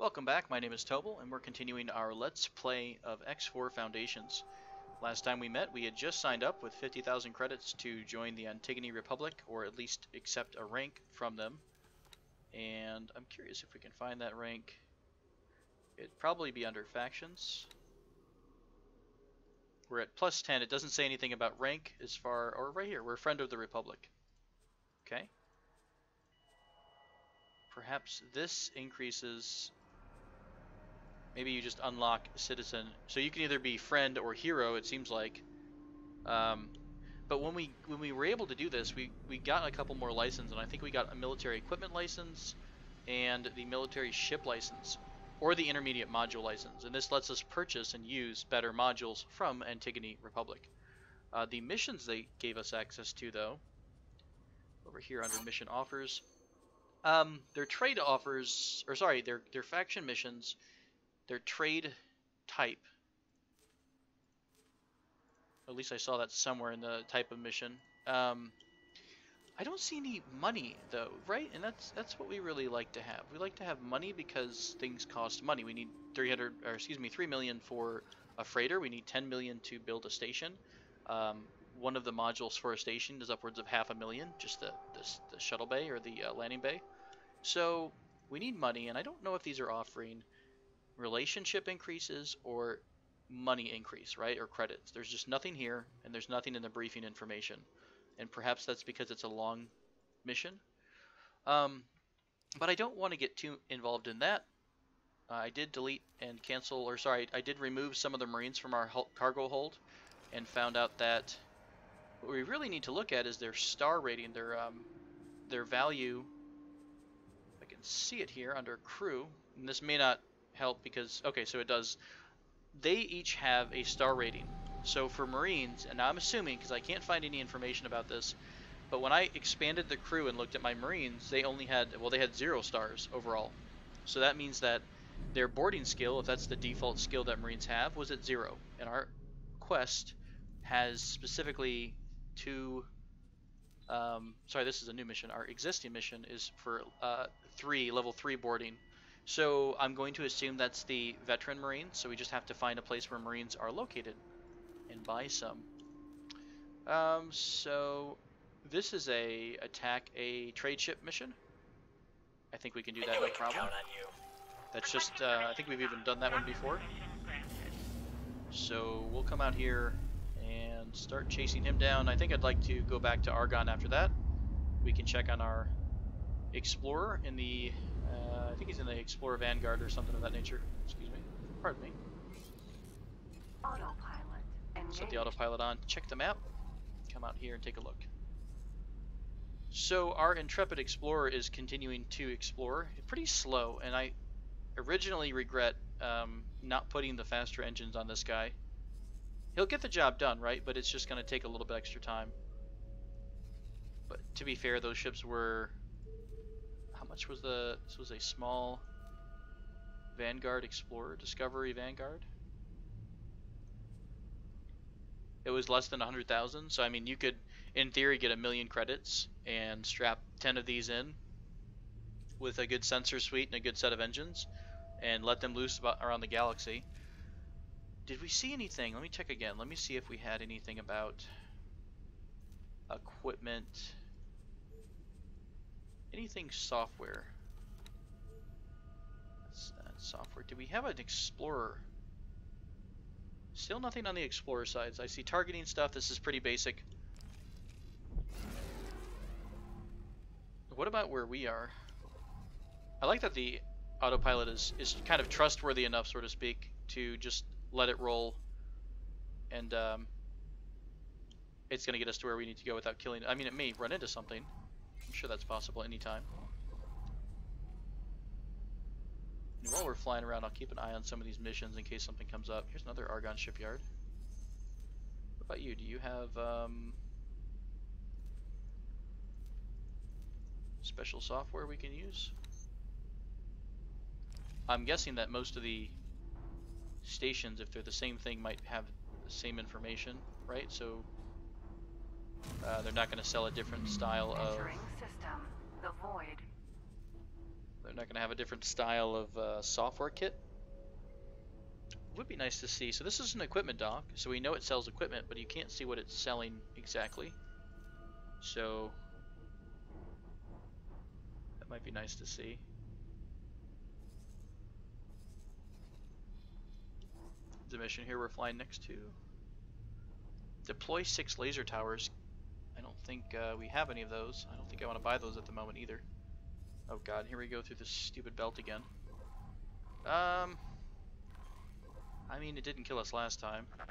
Welcome back, my name is Tobal, and we're continuing our Let's Play of X4 Foundations. Last time we met, we had just signed up with 50,000 credits to join the Antigone Republic, or at least accept a rank from them. And I'm curious if we can find that rank. It'd probably be under Factions. We're at plus 10, it doesn't say anything about rank as far, or right here, we're a friend of the Republic. Okay. Perhaps this increases. Maybe you just unlock citizen, so you can either be friend or hero. It seems like, but when we were able to do this, we got a couple more licenses, and I think we got a military equipment license and the military ship license, or the intermediate module license. And this lets us purchase and use better modules from Antigone Republic. The missions they gave us access to, though, over here under mission offers, their trade offers, or sorry, their faction missions. Their trade type, at least I saw that somewhere in the type of mission. I don't see any money though, right? And that's what we really like to have. We like to have money because things cost money. We need 3 million for a freighter. We need 10 million to build a station. One of the modules for a station is upwards of $500,000, just the shuttle bay or the landing bay. So we need money, and I don't know if these are offering relationship increases or money increase, right? Or credits. There's just nothing here, and there's nothing in the briefing information. And perhaps that's because it's a long mission. But I don't want to get too involved in that. I did delete and cancel, or sorry, I did remove some of the Marines from our cargo hold, and found out that what we really need to look at is their star rating, their value. I can see it here under crew, and this may not help because, okay, so it does. They each have a star rating. So for Marines, and I'm assuming because I can't find any information about this, but when I expanded the crew and looked at my Marines, they only had, well, they had 0 stars overall. So that means that their boarding skill, if that's the default skill that Marines have, was at 0. And our quest has specifically 2. Sorry, this is a new mission. Our existing mission is for level 3 boarding. So I'm going to assume that's the veteran Marine, so we just have to find a place where Marines are located and buy some. So this is a attack a trade ship mission. I think we can do that no problem. That's just, I think we've even done that one before. So we'll come out here and start chasing him down. I think I'd like to go back to Argonne after that. We can check on our Explorer in the I think he's in the Explorer Vanguard or something of that nature. Excuse me. Pardon me. Autopilot. Set the autopilot on. Check the map. Come out here and take a look. So our Intrepid Explorer is continuing to explore. Pretty slow, and I originally regret not putting the faster engines on this guy. He'll get the job done, right? But it's just going to take a little bit extra time. But to be fair, those ships were... How much was the... This was a small Vanguard Explorer, Discovery Vanguard. It was less than 100,000, so I mean you could, in theory, get 1,000,000 credits and strap 10 of these in with a good sensor suite and a good set of engines and let them loose around the galaxy. Did we see anything? Let me check again. Let me see if we had anything about equipment. Anything software? That's software. Do we have an Explorer? Still nothing on the Explorer sides. I see targeting stuff. This is pretty basic. What about where we are? I like that the autopilot is kind of trustworthy enough, so to speak, to just let it roll, and it's going to get us to where we need to go without killing it. I mean, it may run into something. I'm sure that's possible anytime. And while we're flying around, I'll keep an eye on some of these missions in case something comes up. Here's another Argonne shipyard. What about you? Do you have special software we can use? I'm guessing that most of the stations, if they're the same thing, might have the same information, right? So they're not going to sell a different style of... Entering system. The void. They're They're not going to have a different style of software kit. Would be nice to see. So this is an equipment dock, so we know it sells equipment, but you can't see what it's selling exactly. So that might be nice to see. The mission here we're flying next to. Deploy 6 laser towers. I don't think we have any of those. I don't think I want to buy those at the moment either. Oh god, here we go through this stupid belt again. I mean, it didn't kill us last time. It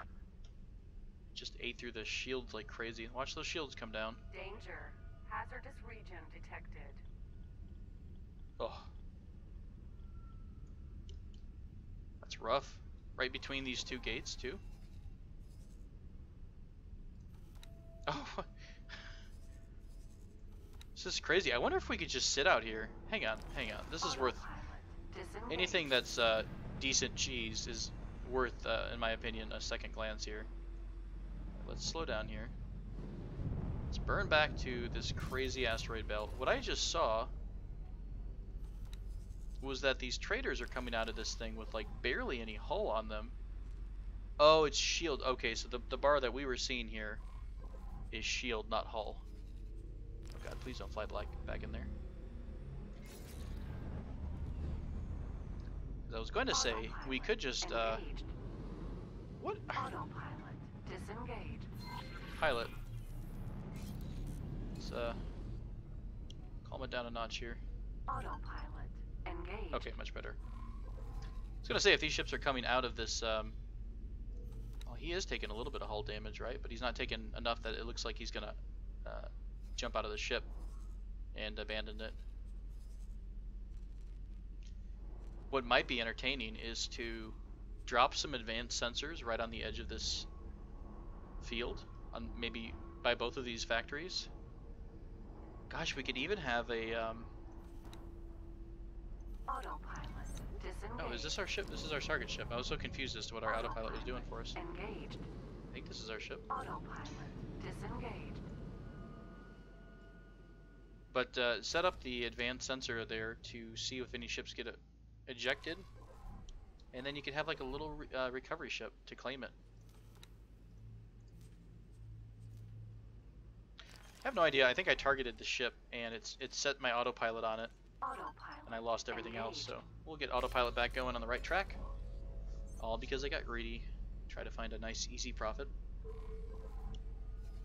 just ate through the shields like crazy. Watch those shields come down. Danger. Hazardous region detected. Oh. That's rough. Right between these two gates, too. Oh. This is crazy. I wonder if we could just sit out here. Hang on, hang on. This is worth... Anything that's decent cheese is worth, in my opinion, a second glance here. Let's slow down here. Let's burn back to this crazy asteroid belt. What I just saw was that these traders are coming out of this thing with like barely any hull on them. Oh, it's shield. Okay, so the bar that we were seeing here is shield, not hull. Oh god, please don't fly back in there. I was going to say, we could just, what? Autopilot disengaged. Pilot. Let's, calm it down a notch here. Autopilot engaged. Okay, much better. I was going to say, if these ships are coming out of this, well, he is taking a little bit of hull damage, right? But he's not taking enough that it looks like he's going to, jump out of the ship and abandon it. What might be entertaining is to drop some advanced sensors right on the edge of this field, on maybe by both of these factories. Gosh, we could even have a Autopilot disengaged. oh, is this our ship? This is our target ship. I was so confused as to what our autopilot was doing for us. Engaged. I think this is our ship. Autopilot disengaged. But set up the advanced sensor there to see if any ships get ejected, and then you could have like a little recovery ship to claim it. I have no idea. I think I targeted the ship and it set my autopilot on it, Autopilot and I lost everything else. engaged. So we'll get autopilot back going on the right track, all because I got greedy. Try to find a nice easy profit.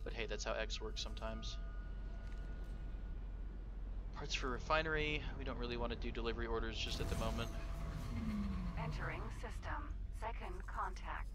But hey, that's how X works sometimes. Parts for refinery. We don't really want to do delivery orders just at the moment. Entering system. Second contact.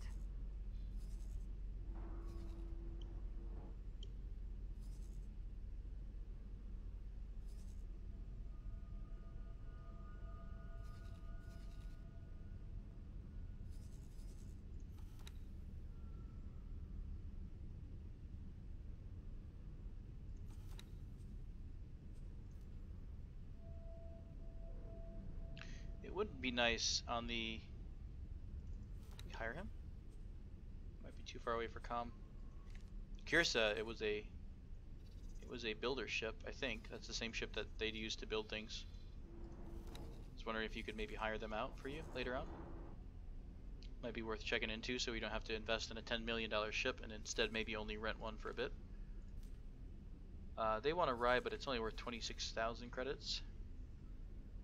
It would be nice on the... Can we hire him? Might be too far away for comm. Kirsa, it was a builder ship, I think. That's the same ship that they'd use to build things. I was wondering if you could maybe hire them out for you later on. Might be worth checking into so we don't have to invest in a $10 million ship and instead maybe only rent one for a bit. They want to ride, but it's only worth 26,000 credits.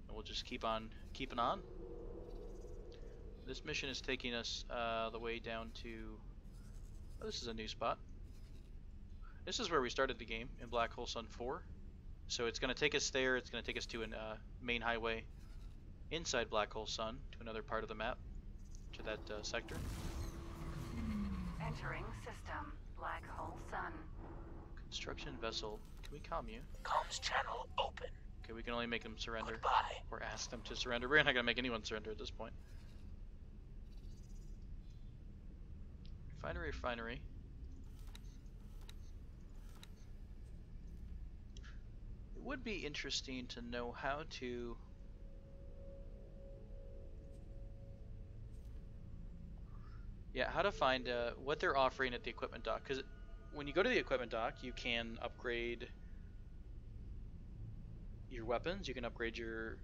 And we'll just keep on keeping on. This mission is taking us the way down to... Oh, this is a new spot. This is where we started the game, in Black Hole Sun 4. So it's going to take us there. It's going to take us to a main highway inside Black Hole Sun, to another part of the map, to that sector. Entering system. Black Hole Sun. Construction vessel. Can we calm you? Comms channel open. Okay, we can only make them surrender. Goodbye. Or ask them to surrender. We're not going to make anyone surrender at this point. Refinery, refinery. It would be interesting to know how to... Yeah, how to find what they're offering at the equipment dock. Because when you go to the equipment dock, you can upgrade your weapons, you can upgrade your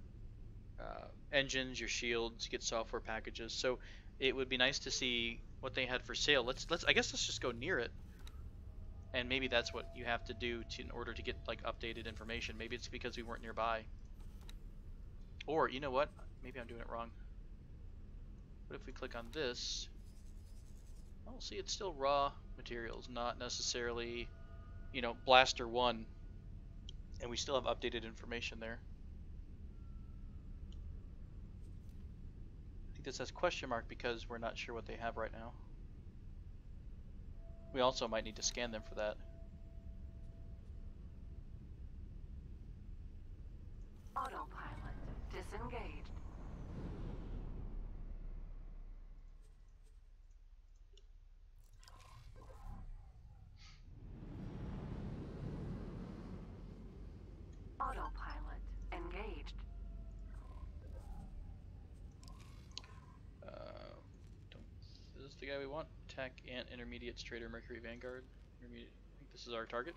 engines, your shields, get software packages. So it would be nice to see what they had for sale. I guess let's just go near it, and maybe that's what you have to do in order to get like updated information. Maybe it's because we weren't nearby. Or you know what? Maybe I'm doing it wrong. What if we click on this? Oh, see, it's still raw materials, not necessarily, you know, Blaster 1, and we still have updated information there. I think this says question mark because we're not sure what they have right now. We also might need to scan them for that. Autopilot disengaged. Autopilot engaged. Is this the guy we want? Tech Ant Intermediate Trader Mercury Vanguard. I think this is our target.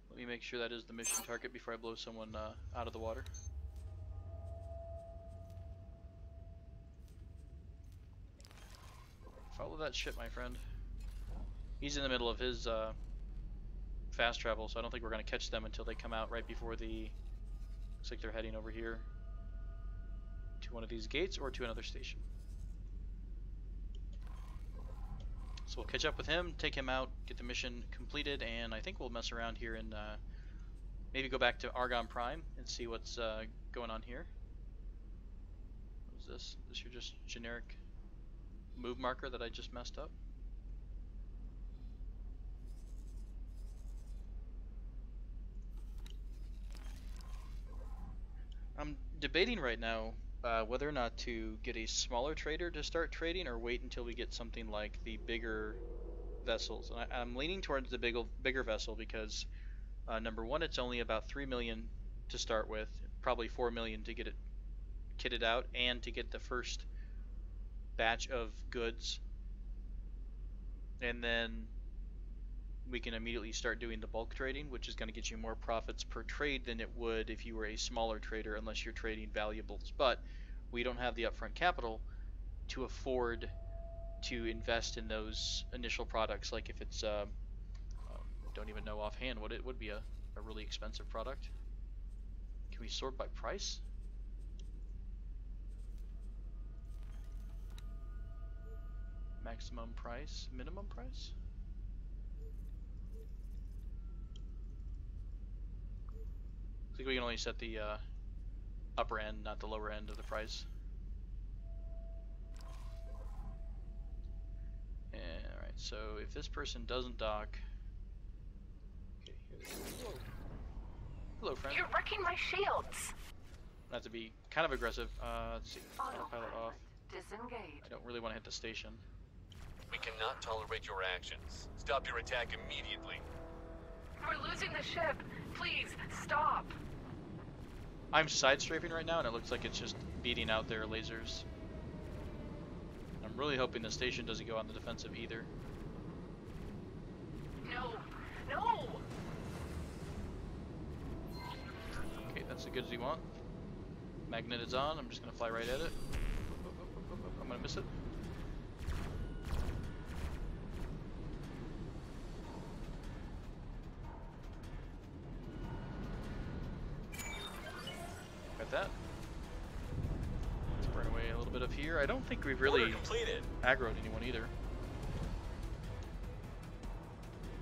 Let me make sure that is the mission target before I blow someone out of the water. Follow that ship, my friend. He's in the middle of his fast travel, so I don't think we're going to catch them until they come out right before the... Looks like they're heading over here to one of these gates or to another station. So we'll catch up with him, take him out, get the mission completed, and I think we'll mess around here and maybe go back to Argon Prime and see what's going on here. What is this? Is this your just generic move marker that I just messed up? I'm debating right now whether or not to get a smaller trader to start trading or wait until we get something like the bigger vessels. And I'm leaning towards the bigger vessel because number one, it's only about 3 million to start with, probably 4 million to get it kitted out and to get the first batch of goods, and then we can immediately start doing the bulk trading, which is going to get you more profits per trade than it would if you were a smaller trader, unless you're trading valuables. But we don't have the upfront capital to afford to invest in those initial products. Like if it's don't even know offhand what it would be, a really expensive product. Can we sort by price? Maximum price, minimum price? I think we can only set the upper end, not the lower end of the price. Alright, so if this person doesn't dock... Okay, here. Hello, friend. You're wrecking my shields. I have to be kind of aggressive. Let's see. Autopilot off. Disengage. I don't really want to hit the station. We cannot tolerate your actions. Stop your attack immediately. We're losing the ship. Please, stop. I'm side strafing right now, and it looks like it's just beating out their lasers. I'm really hoping the station doesn't go on the defensive either. No, no. Okay, that's as good as you want. Magnet is on. I'm just going to fly right at it. I'm going to miss it. Got that. Let's burn away a little bit of here. I don't think we've really aggroed anyone either.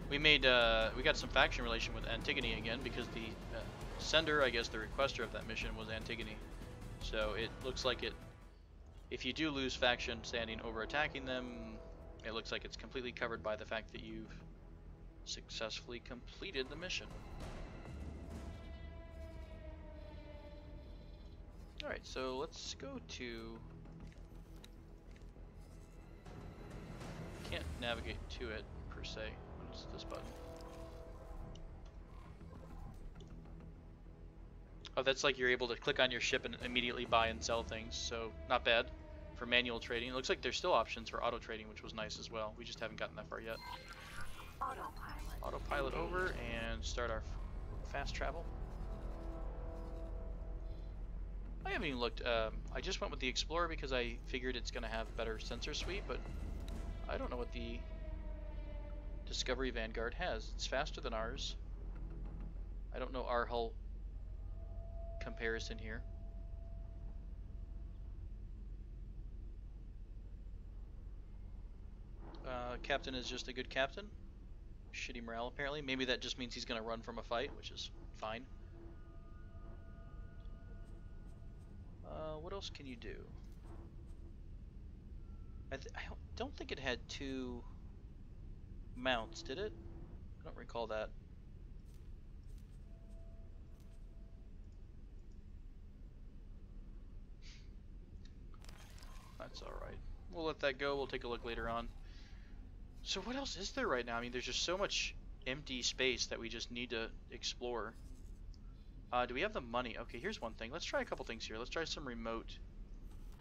We made we got some faction relation with Antigone again because the sender, I guess the requester of that mission was Antigone. So it looks like it, if you do lose faction standing over attacking them, it looks like it's completely covered by the fact that you've successfully completed the mission. Alright, so let's go to... Can't navigate to it per se. What's this button? Oh, that's like you're able to click on your ship and immediately buy and sell things, so not bad for manual trading. It looks like there's still options for auto trading, which was nice as well. We just haven't gotten that far yet. Autopilot. Autopilot over and start our fast travel. I haven't even looked. I just went with the Explorer because I figured it's going to have better sensor suite, but I don't know what the Discovery Vanguard has. It's faster than ours. I don't know our hull comparison here. Captain is just a good captain. Shitty morale, apparently. Maybe that just means he's going to run from a fight, which is fine. What else can you do? I don't think it had 2 mounts, did it? I don't recall that. That's alright. We'll let that go. We'll take a look later on. So what else is there right now? I mean, there's just so much empty space that we just need to explore. Do we have the money? Okay, here's one thing. Let's try a couple things here. Let's try some remote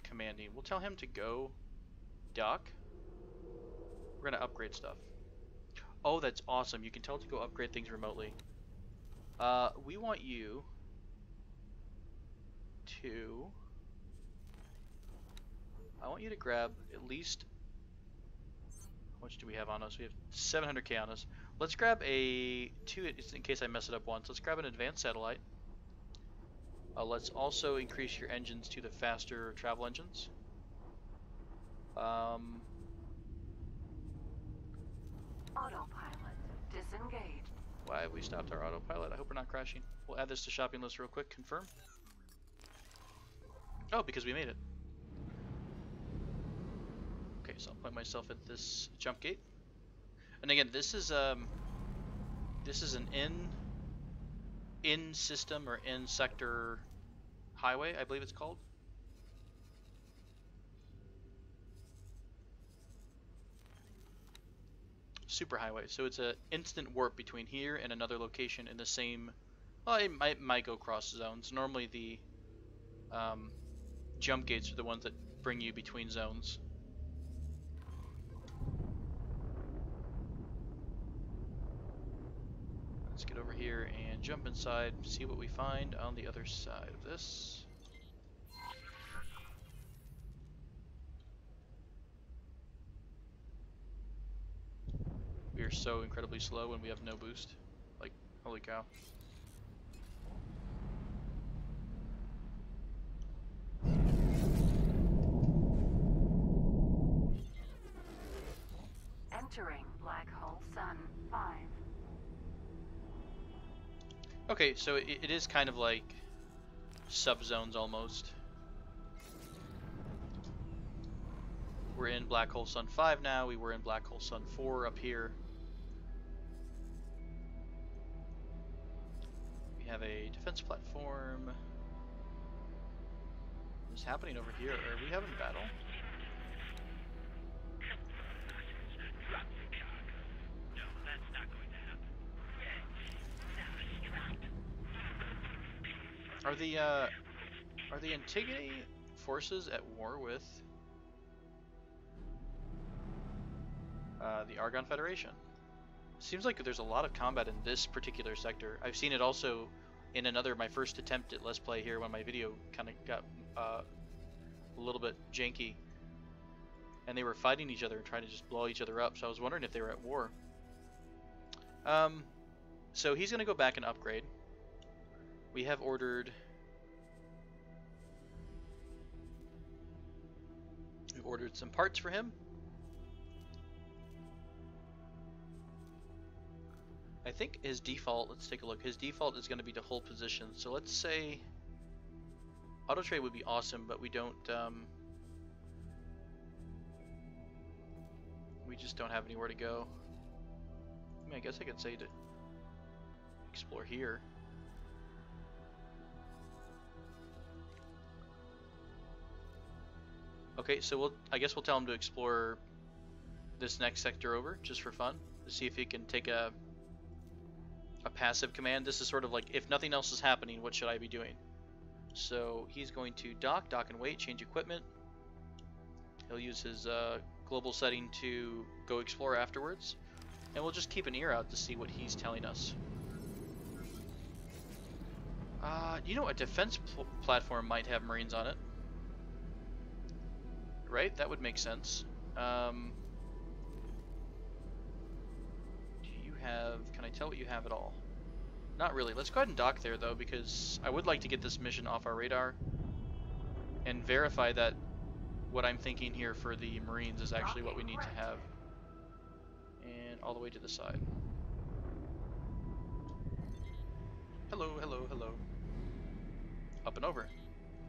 commanding. We'll tell him to go dock. We're gonna upgrade stuff. Oh, that's awesome. You can tell it to go upgrade things remotely. We want you to... I want you to grab at least... How much do we have on us? We have 700k on us. Let's grab a... in case I mess it up once. Let's grab an advanced satellite. Let's also increase your engines to the faster travel engines. Autopilot disengaged. Why have we stopped our autopilot? I hope we're not crashing. We'll add this to shopping list real quick. Confirm. Oh, because we made it. Okay, so I'll point myself at this jump gate. And again, this is an in system or in sector highway, I believe it's called. Super highway. So it's an instant warp between here and another location in the same. Well, it might go cross zones. Normally the jump gates are the ones that bring you between zones. Let's get over here and jump inside, see what we find on the other side of this. We are so incredibly slow when we have no boost. Like, holy cow. Entering Black Hole Sun 5. Okay, so it is kind of like subzones almost. We're in Black Hole Sun 5 now. We were in Black Hole Sun 4 up here. We have a defense platform. What's happening over here? Are we having battle? Are the Antigone forces at war with the Argon Federation? Seems like there's a lot of combat in this particular sector. I've seen it also in my first attempt at Let's Play here when my video kind of got a little bit janky. And they were fighting each other and trying to just blow each other up, so I was wondering if they were at war. So he's going to go back and upgrade. We have ordered... We've ordered some parts for him. I think his default, let's take a look, his default is going to be to hold position. So let's say auto trade would be awesome, but we don't, we just don't have anywhere to go. I mean, I guess I could say to explore here. Okay, so I guess we'll tell him to explore this next sector over, just for fun, to see if he can take a passive command. This is sort of like, if nothing else is happening, what should I be doing? So he's going to dock and wait, change equipment. He'll use his global setting to go explore afterwards, and we'll just keep an ear out to see what he's telling us. You know, a defense platform might have Marines on it. Right? That would make sense. Do you have... Can I tell what you have at all? Not really. Let's go ahead and dock there, though, because I would like to get this mission off our radar and verify that what I'm thinking here for the Marines is actually what we need to have. And all the way to the side. Hello, hello, hello. Up and over.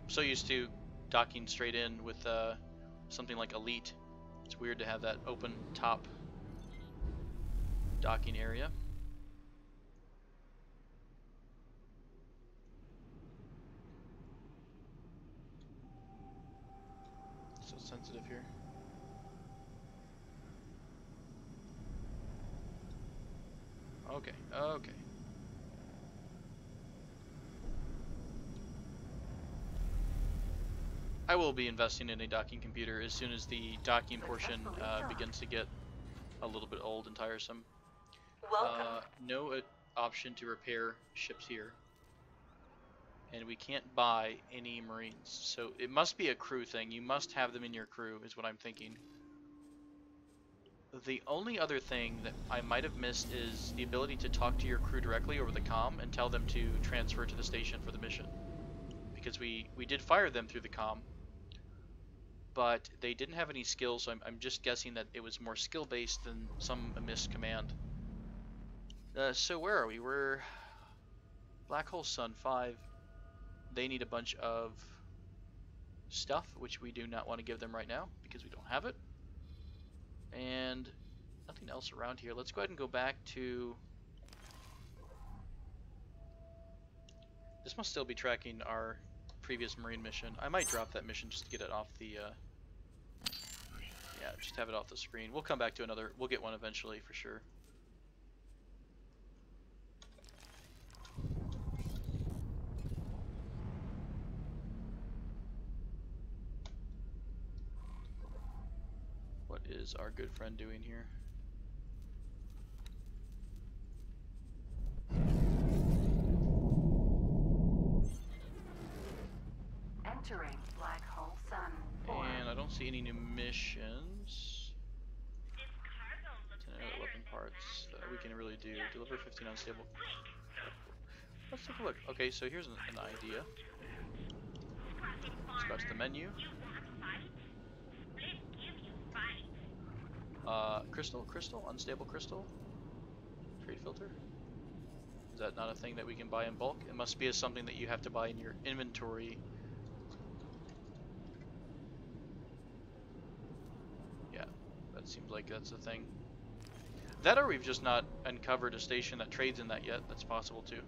I'm so used to docking straight in with something like Elite. It's weird to have that open top docking area. So sensitive here. Okay, okay. I will be investing in a docking computer as soon as the docking portion begins to get a little bit old and tiresome. No option to repair ships here. And we can't buy any Marines. So it must be a crew thing. You must have them in your crew, is what I'm thinking. The only other thing that I might have missed is the ability to talk to your crew directly over the comm and tell them to transfer to the station for the mission. Because we did fire them through the comm, but they didn't have any skills, so I'm just guessing that it was more skill-based than some missed command. So where are we? We're Black Hole Sun 5. They need a bunch of stuff, which we do not want to give them right now because we don't have it. And nothing else around here. Let's go ahead and go back to... This must still be tracking our previous Marine mission. I might drop that mission just to get it off the... Yeah, just have it off the screen. We'll come back to another... We'll get one eventually for sure. What is our good friend doing here? Entering Black Hole Sun. And I don't see any new missions. 10 other weapon parts that we can really do. Deliver 15 unstable. Let's take a look. Okay, so here's an idea. Let's go to the menu. Crystal, unstable crystal. Trade filter. Is that not a thing that we can buy in bulk? It must be something that you have to buy in your inventory. Yeah, that seems like that's a thing. That or we've just not uncovered a station that trades in that yet. That's possible too.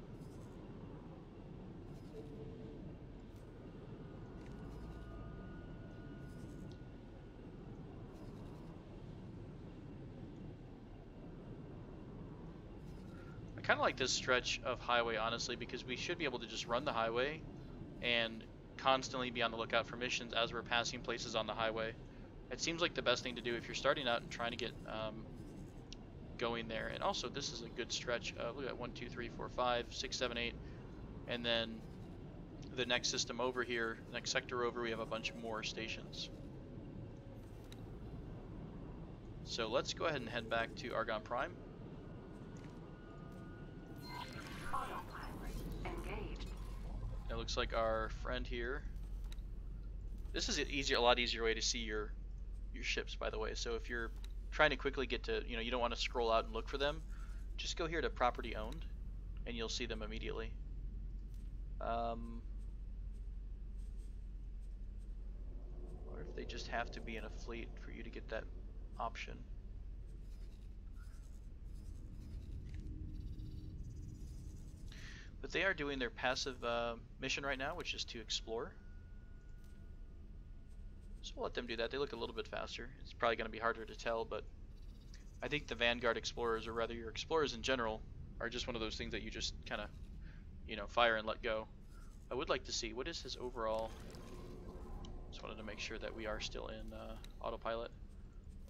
I kind of like this stretch of highway, honestly, because we should be able to just run the highway and constantly be on the lookout for missions as we're passing places on the highway. It seems like the best thing to do if you're starting out and trying to get going there. And also, this is a good stretch. Look at 1, 2, 3, 4, 5, 6, 7, 8, and then the next system over here, next sector over, we have a bunch more stations. So let's go ahead and head back to Argon Prime. It looks like our friend here. This is a lot easier way to see your ships, by the way. So if you're trying to quickly get to, you don't want to scroll out and look for them, just go here to property owned, and you'll see them immediately. Or if they just have to be in a fleet for you to get that option. But they are doing their passive mission right now, which is to explore. So we'll let them do that. They look a little bit faster. It's probably going to be harder to tell, but I think the Vanguard explorers, or rather your explorers in general, are just one of those things that you just kind of, fire and let go. I would like to see, what is his overall... Just wanted to make sure that we are still in autopilot.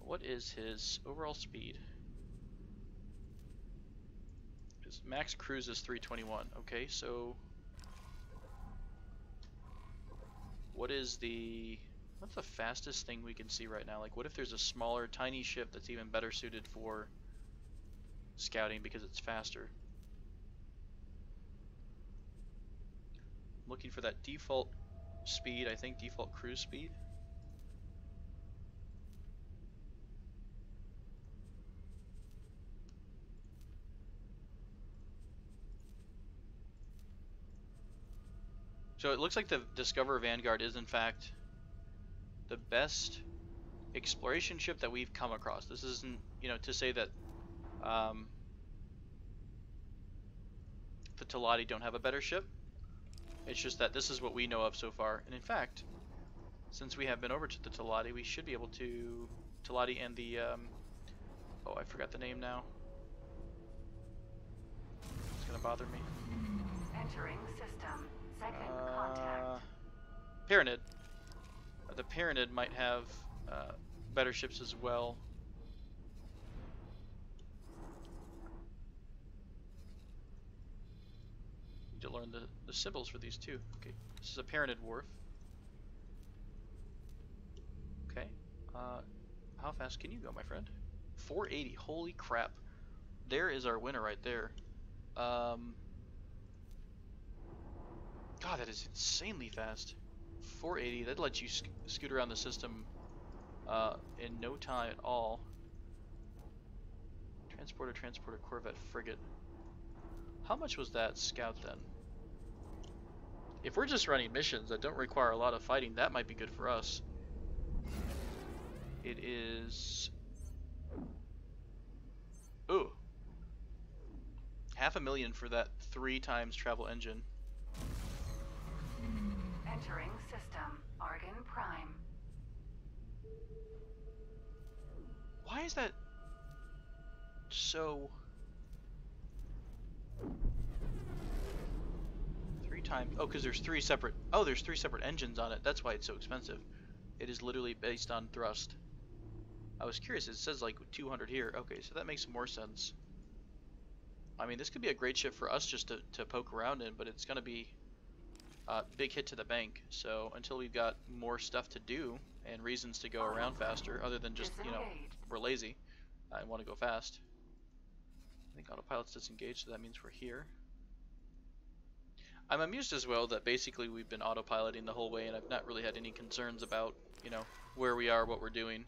What is his overall speed? Max cruise is 321. Okay, so What is the... What's the fastest thing we can see right now? Like, what if there's a smaller, tiny ship that's even better suited for scouting because it's faster? I'm looking for that default speed, I think default cruise speed. So it looks like the Discoverer Vanguard is in fact the best exploration ship that we've come across. This isn't, you know, to say that the Teladi don't have a better ship. It's just that this is what we know of so far. And in fact, since we have been over to the Teladi, we should be able to... Teladi and the... oh, I forgot the name now. It's gonna bother me. Entering system. Second contact. Pyramid. The Pyramid might have better ships as well. Need to learn the symbols for these too. Okay, this is a Pyramid wharf. Okay, how fast can you go, my friend? 480. Holy crap! There is our winner right there. God, that is insanely fast. 480, that lets you scoot around the system in no time at all. Transporter, Corvette, frigate. How much was that scout then? If we're just running missions that don't require a lot of fighting, that might be good for us. It is... Ooh. $500,000 for that 3 times travel engine. Entering system. Argon Prime. Why is that so... 3 times... Oh, because there's 3 separate... Oh, there's 3 separate engines on it. That's why it's so expensive. It is literally based on thrust. I was curious. It says like 200 here. Okay, so that makes more sense. I mean, this could be a great ship for us just to poke around in, but it's going to be a big hit to the bank. So until we've got more stuff to do and reasons to go around faster, other than just, you know, we're lazy and want to go fast. I think autopilot's disengaged, so that means we're here. I'm amused as well that basically we've been autopiloting the whole way and I've not really had any concerns about, you know, where we are, what we're doing.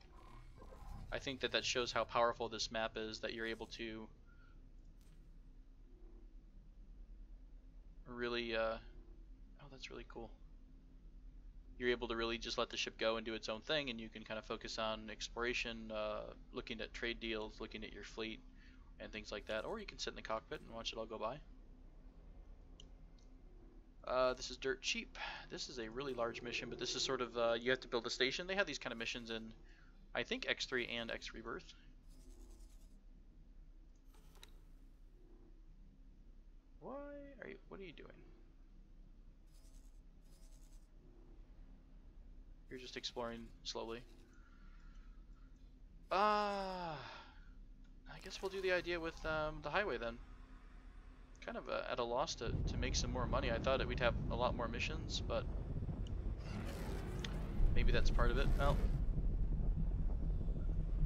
I think that shows how powerful this map is, that you're able to really, oh, that's really cool. You're able to really just let the ship go and do its own thing, and you can kind of focus on exploration, looking at trade deals, looking at your fleet, and things like that. Or you can sit in the cockpit and watch it all go by. This is dirt cheap. This is a really large mission, but this is sort of, you have to build a station. They have these kind of missions in, I think, X3 and X Rebirth. What are you doing? You're just exploring slowly. I guess we'll do the idea with the highway then. Kind of at a loss to make some more money. I thought that we'd have a lot more missions, but maybe that's part of it. Well,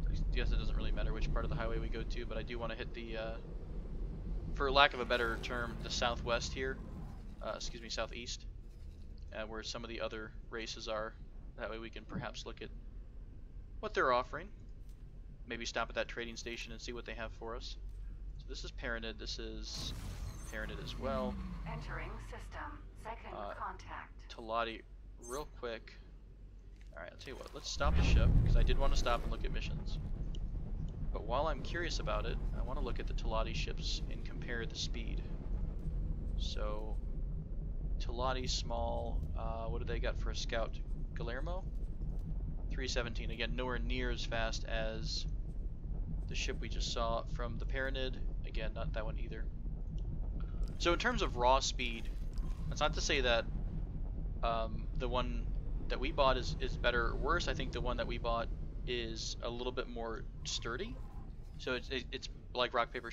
I guess it doesn't really matter which part of the highway we go to, but I do want to hit the, for lack of a better term, the southwest here. Excuse me, southeast, where some of the other races are. That way we can perhaps look at what they're offering. Maybe stop at that trading station and see what they have for us. So this is Paranid. This is Paranid as well. Entering system. Second contact. Teladi, real quick. Alright, I'll tell you what. Let's stop the ship, because I did want to stop and look at missions. But while I'm curious about it, I want to look at the Teladi ships and compare the speed. So, Teladi small, what do they got for a scout? Guillermo? 317. Again, nowhere near as fast as the ship we just saw from the Paranid. Again, not that one either. So in terms of raw speed, that's not to say that the one that we bought is better or worse. I think the one that we bought is a little bit more sturdy. So it's like rock paper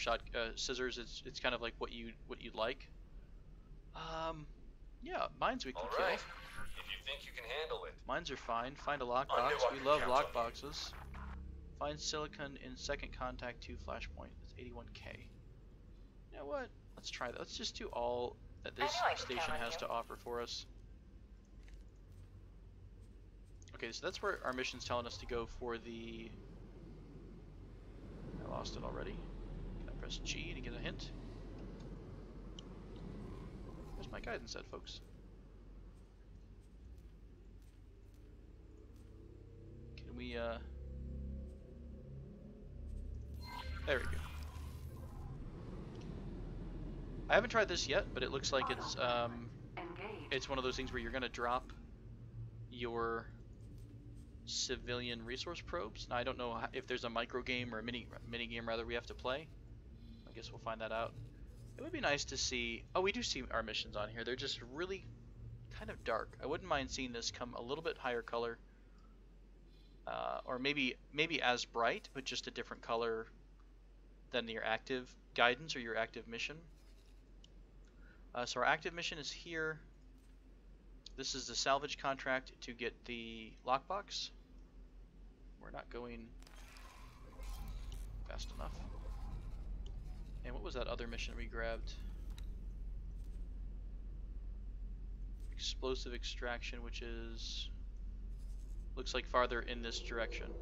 scissors. It's kind of like what you'd like. Yeah, mines we can kill. Alright, if you think you can handle Mines are fine. Find a On lockbox. new, I We can love count on you. lockboxes. Find silicon in second contact 2 flashpoint. That's 81k. You know what? Let's try that. Let's just do all that this I knew I could station count on has you. to offer for us. Okay, so that's where our mission's telling us to go for the... I lost it already. Can I press G to get a hint? Where's my guidance at, folks? Can we, There we go. I haven't tried this yet, but it looks like it's one of those things where you're gonna drop your civilian resource probes. Now I don't know if there's a micro game or a mini game rather we have to play. I guess we'll find that out. It would be nice to see. Oh, we do see our missions on here. They're just really kind of dark. I wouldn't mind seeing this come a little bit higher color, or maybe as bright, but just a different color than your active guidance or your active mission. So our active mission is here. This is the salvage contract to get the lockbox. We're not going fast enough. And what was that other mission we grabbed? Explosive extraction, which is... looks like farther in this direction.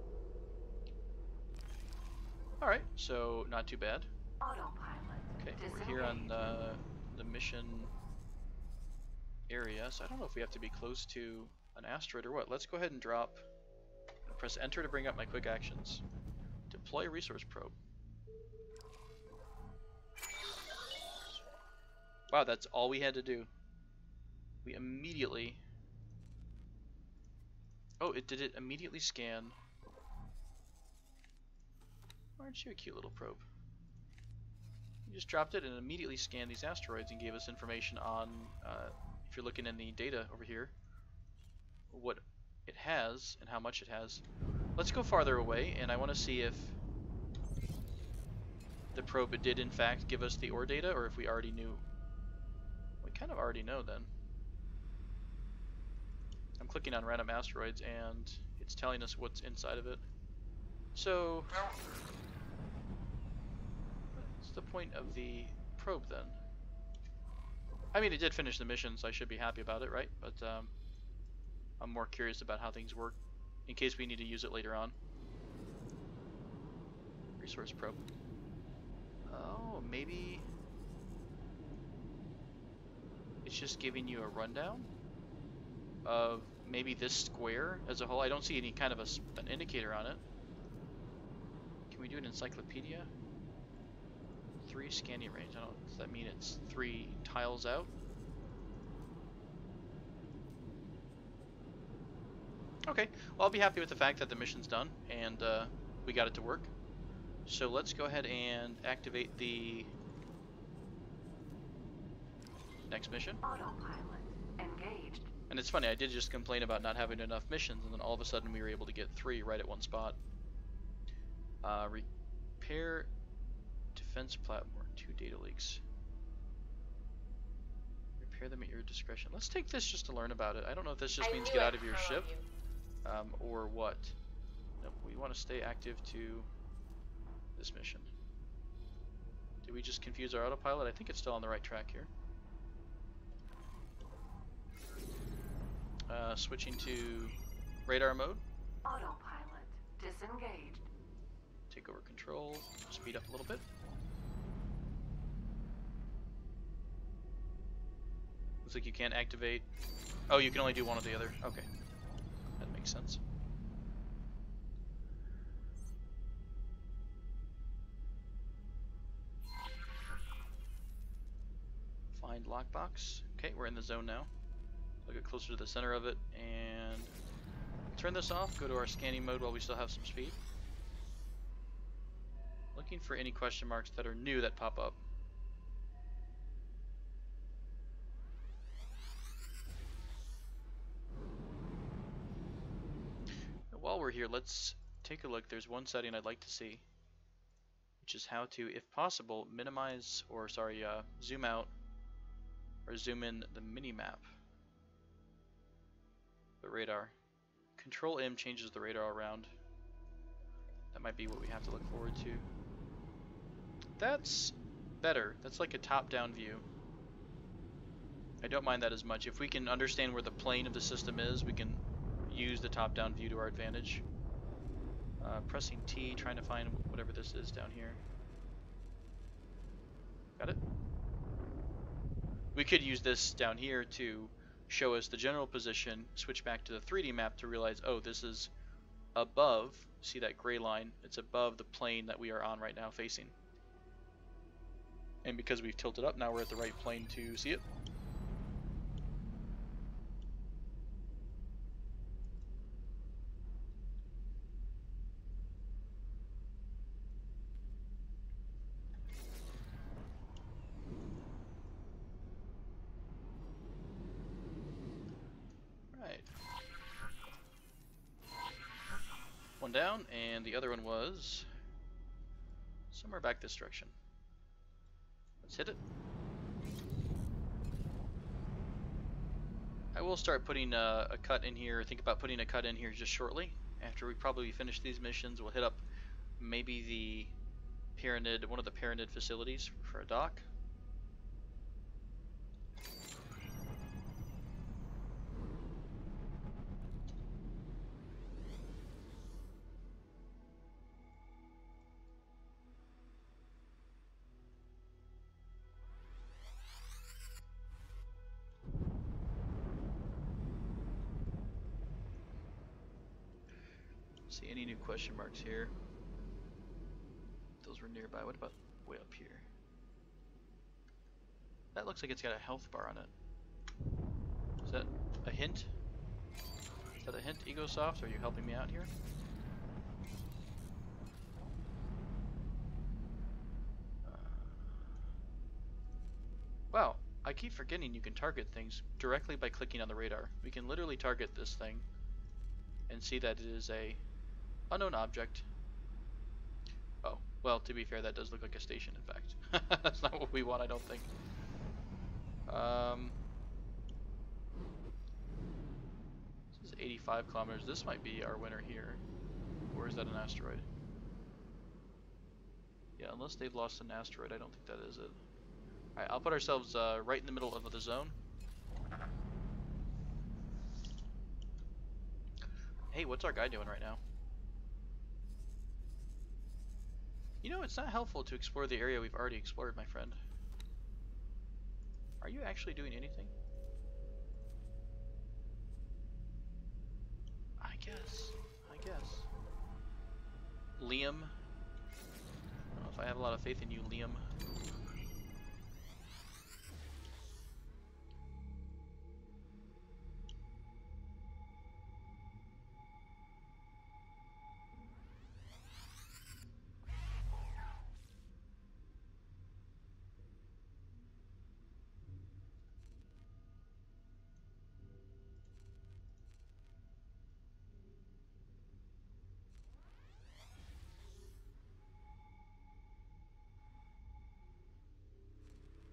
Alright, so not too bad. Autopilot. Okay, we're here on the mission area, so I don't know if we have to be close to an asteroid or what. Let's go ahead and drop. Press enter to bring up my quick actions. Deploy resource probe. Wow, that's all we had to do. We immediately... Oh, did it immediately scan? Aren't you a cute little probe? You just dropped it and immediately scanned these asteroids and gave us information on, if you're looking in the data over here, what it has and how much it has. Let's go farther away, and I want to see if the probe did in fact give us the ore data, or if we already knew. We kind of already know then. I'm clicking on random asteroids and it's telling us what's inside of it. So, what's the point of the probe then? I mean, it did finish the mission, so I should be happy about it, right? But I'm more curious about how things work in case we need to use it later on. Resource probe. Oh, maybe it's just giving you a rundown of maybe this square as a whole. I don't see any kind of an indicator on it. Can we do an encyclopedia? 3 scanning range. I don't. Does that mean it's 3 tiles out? Okay. Well, I'll be happy with the fact that the mission's done and we got it to work. So let's go ahead and activate the next mission. Autopilot engaged. And it's funny, I did just complain about not having enough missions, and then all of a sudden we were able to get 3 right at one spot. Repair defense platform, 2 data leaks. Repair them at your discretion. Let's take this just to learn about it. I don't know if this just means get out of your ship, or what. No, we want to stay active to this mission. Did we just confuse our autopilot? I think it's still on the right track here. Switching to radar mode. Autopilot disengaged. Take over control. Speed up a little bit. Looks like you can't activate. Oh, you can only do one or the other. Okay, that makes sense. Find lockbox. Okay, we're in the zone now. I'll get closer to the center of it and turn this off. Go to our scanning mode while we still have some speed. Looking for any question marks that are new that pop up. While we're here, let's take a look. There's one setting I'd like to see, which is how to, if possible, minimize, or sorry, zoom out or zoom in the mini-map. The radar. Control M changes the radar around. That might be what we have to look forward to. That's better. That's like a top-down view. I don't mind that as much. If we can understand where the plane of the system is, we can use the top-down view to our advantage. Pressing T, trying to find whatever this is down here. Got it? We could use this down here to show us the general position, switch back to the 3D map to realize, oh, this is above, see that gray line? It's above the plane that we are on right now facing. And because we've tilted up, now we're at the right plane to see it. One down, and the other one was somewhere back this direction. Let's hit it. I will start putting a cut in here, think about putting a cut in here just shortly. After we probably finish these missions, we'll hit up maybe the Pyramid, one of the Pyramid facilities for a dock. See any new question marks here? Those were nearby. What about way up here? That looks like it's got a health bar on it. Is that a hint? Is that a hint, Egosoft? Are you helping me out here? Wow, I keep forgetting you can target things directly by clicking on the radar. We can literally target this thing and see that it is a unknown object. Oh, well, to be fair, that does look like a station, in fact. That's not what we want, I don't think. This is 85 kilometers. This might be our winner here. Or is that an asteroid? Yeah, unless they've lost an asteroid, I don't think that is it. Alright, I'll put ourselves right in the middle of the zone. Hey, what's our guy doing right now? You know, it's not helpful to explore the area we've already explored, my friend. Are you actually doing anything? I guess. Liam. I don't know if I have a lot of faith in you, Liam.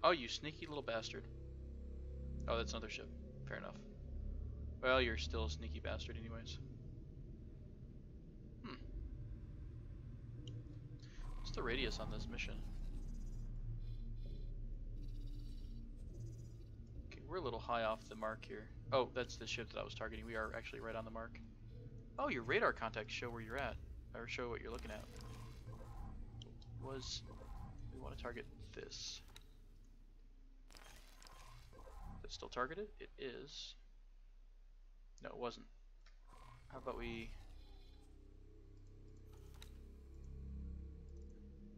Oh, you sneaky little bastard. Oh, that's another ship. Fair enough. Well, you're still a sneaky bastard anyways. What's the radius on this mission? Okay, we're a little high off the mark here. Oh, that's the ship that I was targeting. We are actually right on the mark. Oh, your radar contacts show where you're at. Or show what you're looking at. We want to target this. Is it still targeted? It is. No, it wasn't. How about we...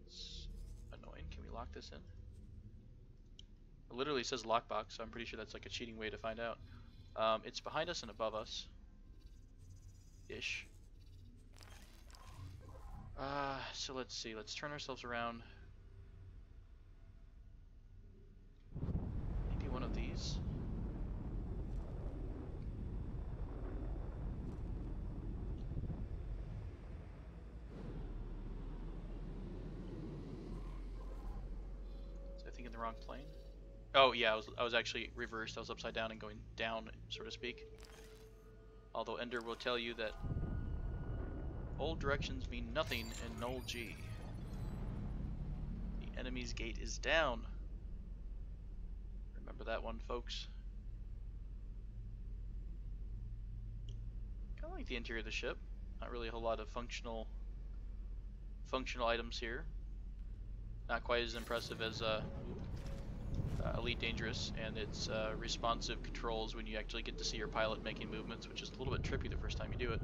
It's annoying. Can we lock this in? It literally says lockbox, so I'm pretty sure that's like a cheating way to find out. It's behind us and above us. Ish. So let's see. Let's turn ourselves around. Maybe one of these. I think in the wrong plane. Oh yeah, I was actually reversed. I was upside down and going down, so to speak. Although Ender will tell you that old directions mean nothing in Null G. The enemy's gate is down. Remember that one, folks. Kind of like the interior of the ship. Not really a whole lot of functional items here. Not quite as impressive as Elite Dangerous and its responsive controls when you actually get to see your pilot making movements, which is a little bit trippy the first time you do it.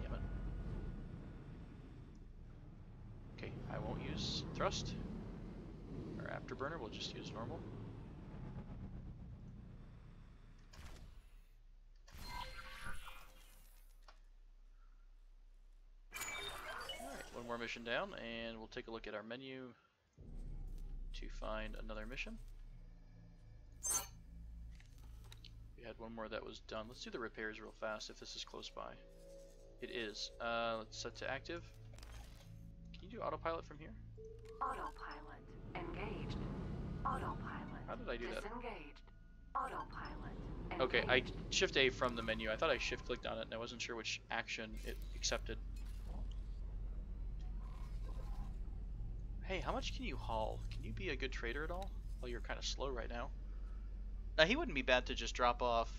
Damn it. Okay, I won't use thrust or afterburner, we'll just use normal. Alright, one more mission down, and we'll take a look at our menu to find another mission. We had one more that was done. Let's do the repairs real fast if this is close by. It is. Let's set to active. Can you do autopilot from here? Autopilot engaged. Autopilot. How did I do that? Disengaged. Autopilot engaged. Okay, I shift A from the menu. I thought I shift clicked on it and I wasn't sure which action it accepted. Hey, how much can you haul? Can you be a good trader at all? Well, you're kind of slow right now. Now, he wouldn't be bad to just drop off.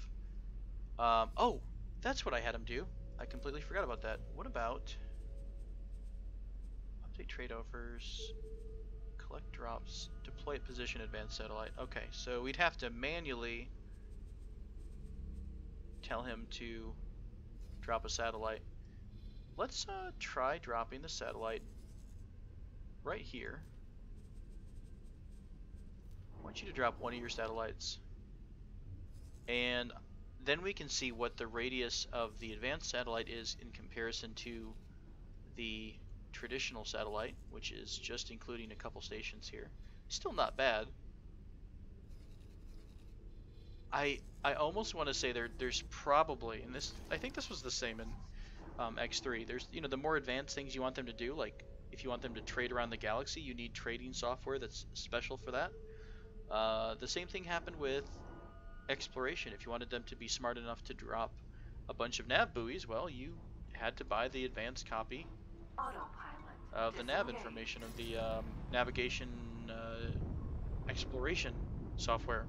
Oh, that's what I had him do. I completely forgot about that. What about update trade offers, collect drops, deploy at position, advanced satellite. Okay, so we'd have to manually tell him to drop a satellite. Let's try dropping the satellite right here. I want you to drop one of your satellites, and then we can see what the radius of the advanced satellite is in comparison to the traditional satellite, which is just including a couple stations here. Still not bad. I almost want to say there's probably, and this, I think this was the same in X3. There's, you know, the more advanced things you want them to do, like if you want them to trade around the galaxy, you need trading software that's special for that. The same thing happened with exploration. If you wanted them to be smart enough to drop a bunch of nav buoys, well, you had to buy the advanced copy of the nav information, of the navigation exploration software.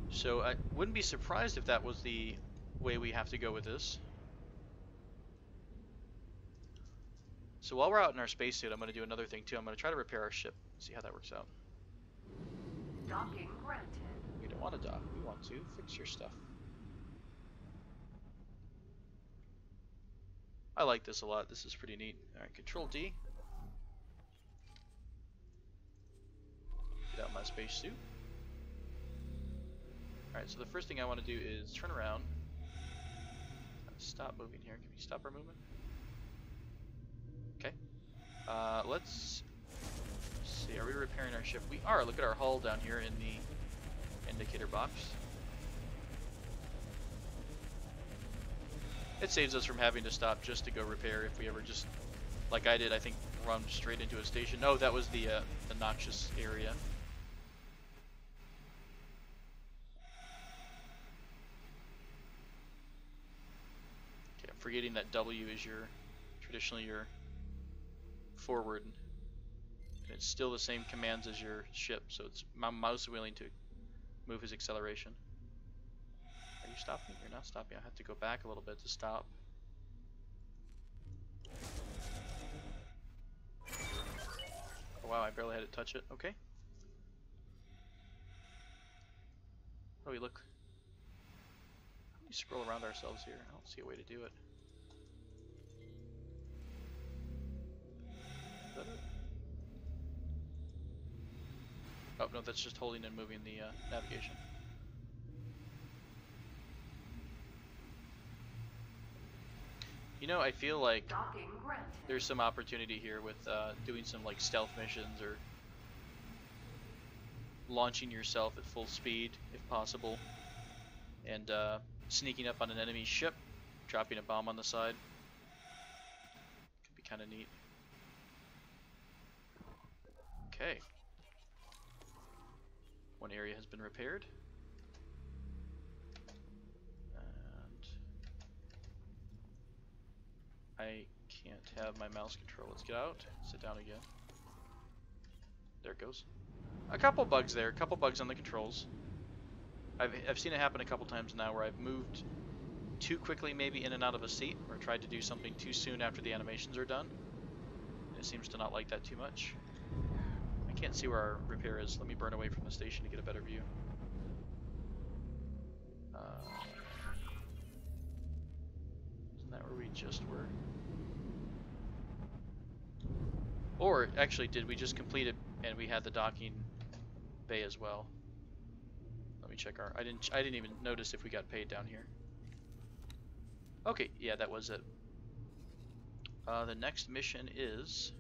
So I wouldn't be surprised if that was the way we have to go with this. So while we're out in our spacesuit, I'm going to do another thing too. I'm going to try to repair our ship, see how that works out. Docking granted. We don't want to dock, we want to fix your stuff. I like this a lot, this is pretty neat. Alright, Control D. Get out my spacesuit. Alright, so the first thing I want to do is turn around. Stop moving here. Can we stop our movement? Okay. Let's see. Are we repairing our ship? We are. Look at our hull down here in the indicator box. It saves us from having to stop just to go repair if we ever just, like I did, I think, run straight into a station. No, that was the noxious area. Okay, I'm forgetting that W is traditionally your forward, and it's still the same commands as your ship, so it's my mouse wheeling to move his acceleration. Are you stopping? You're not stopping. I have to go back a little bit to stop. Oh wow, I barely had to touch it. Okay. Oh, we look. How do we scroll around ourselves here? I don't see a way to do it. Is that it? Oh no, that's just holding and moving the navigation. You know, I feel like there's some opportunity here with doing some like stealth missions or launching yourself at full speed if possible, and sneaking up on an enemy ship, dropping a bomb on the side. Could be kind of neat. Okay. One area has been repaired. I can't have my mouse control. Let's get out. Sit down again. There it goes. A couple bugs there. A couple bugs on the controls. I've seen it happen a couple times now where I've moved too quickly maybe in and out of a seat, or tried to do something too soon after the animations are done. It seems to not like that too much. I can't see where our repair is. Let me burn away from the station to get a better view. Isn't that where we just were? Or actually, did we just complete it and we had the docking bay as well? Let me check our. I didn't even notice if we got paid down here. Okay, yeah, that was it. The next mission is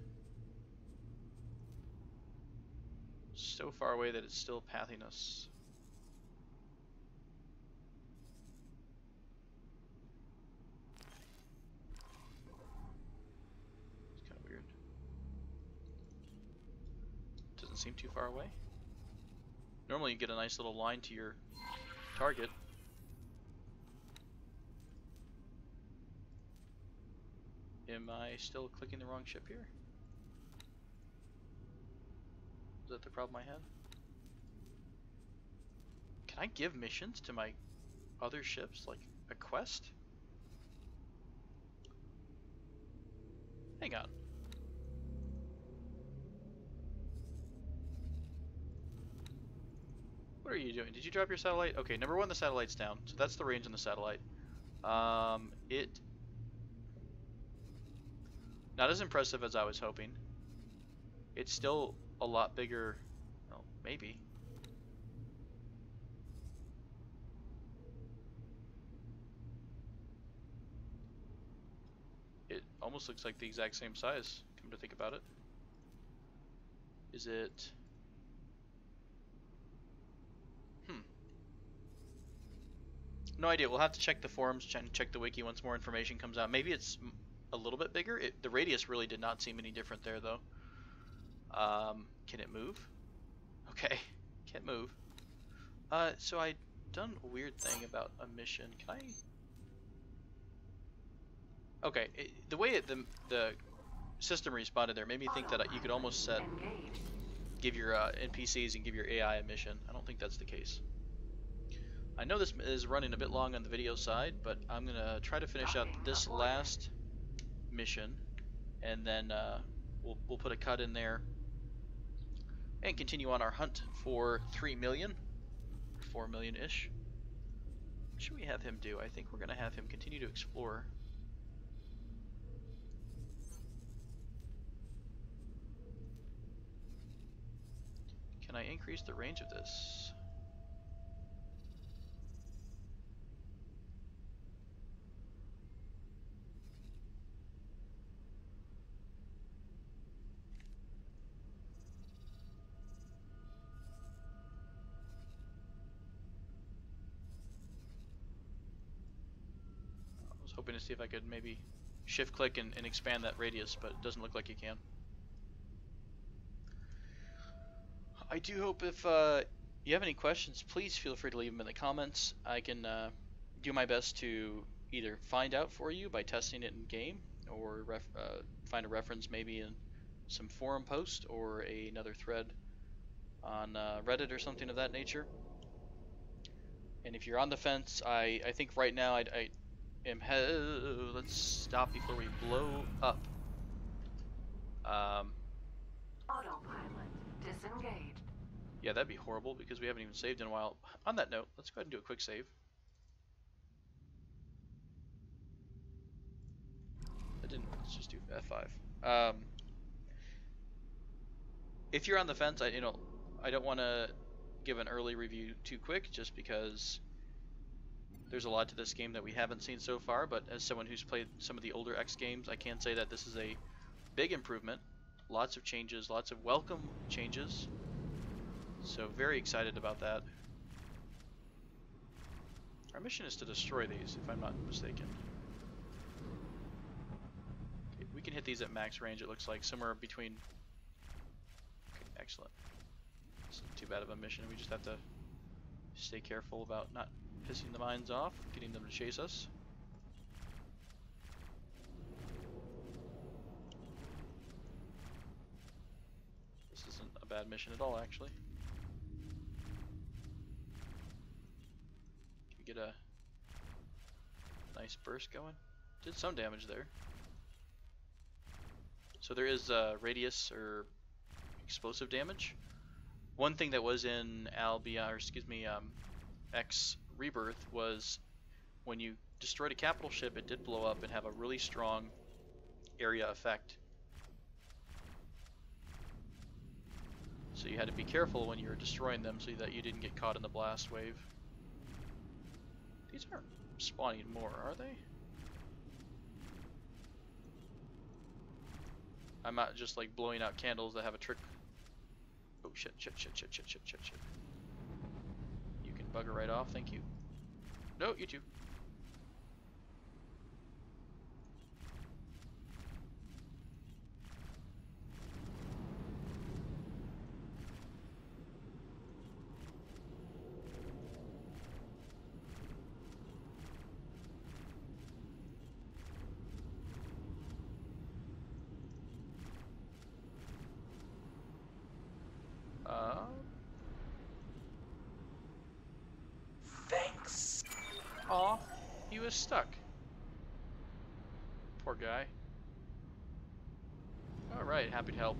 so far away that it's still pathing us. It's kind of weird. Doesn't seem too far away. Normally you get a nice little line to your target. Am I still clicking the wrong ship here? Is that the problem I had? Can I give missions to my other ships, like a quest? Hang on. What are you doing? Did you drop your satellite? Okay, number one, the satellite's down. So that's the range on the satellite. Not as impressive as I was hoping. It's still a lot bigger. Well, maybe. It almost looks like the exact same size, come to think about it. Is it? No idea. We'll have to check the forums, check the wiki once more information comes out. Maybe it's a little bit bigger. The radius really did not seem any different there, though. Can it move? Okay, can't move. So I done a weird thing about a mission. Can I? Okay, the way the system responded there made me think that you could almost set give your NPCs and give your AI a mission. I don't think that's the case. I know this is running a bit long on the video side, but I'm gonna try to finish out this last mission, and then we'll put a cut in there and continue on our hunt for 3 million, 4 million-ish. What should we have him do? I think we're gonna have him continue to explore. Can I increase the range of this? Hoping to see if I could maybe shift click and expand that radius, but it doesn't look like you can. I do hope if you have any questions, please feel free to leave them in the comments. I can do my best to either find out for you by testing it in game, or find a reference maybe in some forum post or another thread on Reddit or something of that nature. And if you're on the fence, I think right now I let's stop before we blow up. Autopilot disengaged. Yeah, that'd be horrible because we haven't even saved in a while. On that note, let's go ahead and do a quick save. That didn't. Let's just do F5. If you're on the fence, I don't want to give an early review too quick, just because there's a lot to this game that we haven't seen so far, but as someone who's played some of the older X games, I can say that this is a big improvement. Lots of changes, lots of welcome changes. So very excited about that. Our mission is to destroy these, if I'm not mistaken. Okay, we can hit these at max range, it looks like, somewhere between... Okay, excellent. It's not too bad of a mission, we just have to stay careful about not pissing the mines off, getting them to chase us. a bad mission at all, actually. Can we get a nice burst going? Did some damage there. So there is radius or explosive damage. One thing that was in Albion, or excuse me, X Rebirth was when you destroyed a capital ship, it did blow up and have a really strong area effect. So you had to be careful when you were destroying them so that you didn't get caught in the blast wave. These aren't spawning more, are they? I'm not just like blowing out candles that have a trick. Oh shit, shit, shit, shit, shit, shit, shit, shit. You can bugger right off, thank you. No, you too. Thanks. Aw, he was stuck. Poor guy. Alright, happy to help.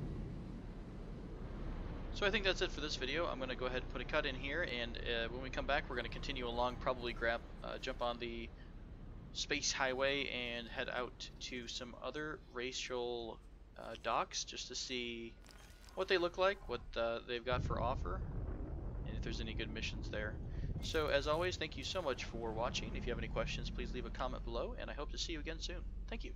So I think that's it for this video. I'm going to go ahead and put a cut in here, and when we come back we're going to continue along, probably jump on the space highway and head out to some other racial docks just to see what they look like, what they've got for offer, and if there's any good missions there. So as always, thank you so much for watching. If you have any questions, please leave a comment below, and I hope to see you again soon. Thank you.